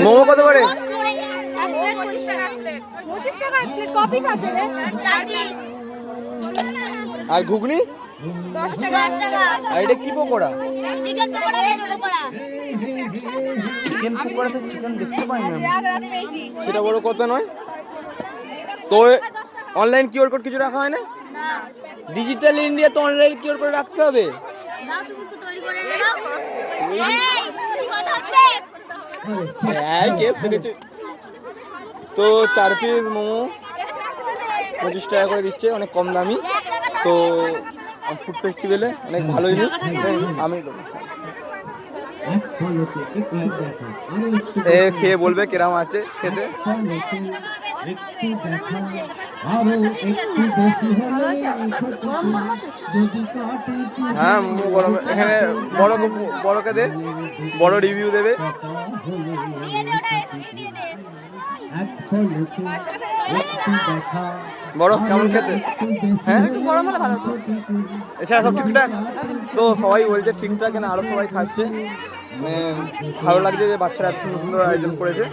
মোমো কত করে? 25 টাকা এক প্লেট। কপিস আছে রে 4 পিস। আর ঘুগনি 10 টাকা। আর এটা কি pakora? Chicken pakora, veg pakora. Chicken পকোড়াতে চিকেন দেখতে পাই না আমি। রাগ পেয়েছি। সেটা বড় কথা নয় তো। অনলাইন কিউআর কোড কিছু রাখা হয় না? না ডিজিটাল ইন্ডিয়া তো অনলাইন কিউআর কোড রাখতে হবে। দাও, তুমি তো তৈরি করে নাও। এই কি কথা হচ্ছে? হ্যাঁ কেস দেখেছি তো। 4 পিস মোমো 25 টাকা করে দিচ্ছে, অনেক কম দামি তো। ফুড ফেস্টিভ্যালে অনেক ভালো জিনিস। আমি খেয়ে বলবে কিরম আছে খেতে। হ্যাঁ মোমো গরম। এখানে বড়কে দে, বড় রিভিউ দেবে। বড় কেমন খেতে? হ্যাঁ গরম হলে ভালো হতো। এছাড়া সব ঠিকঠাক তো। সবাই বলছে ঠিকঠাক, না আরো সবাই খাচ্ছে। মানে ভালো লাগছে যে বাচ্চারা এত সুন্দর সুন্দর আয়োজন করেছে।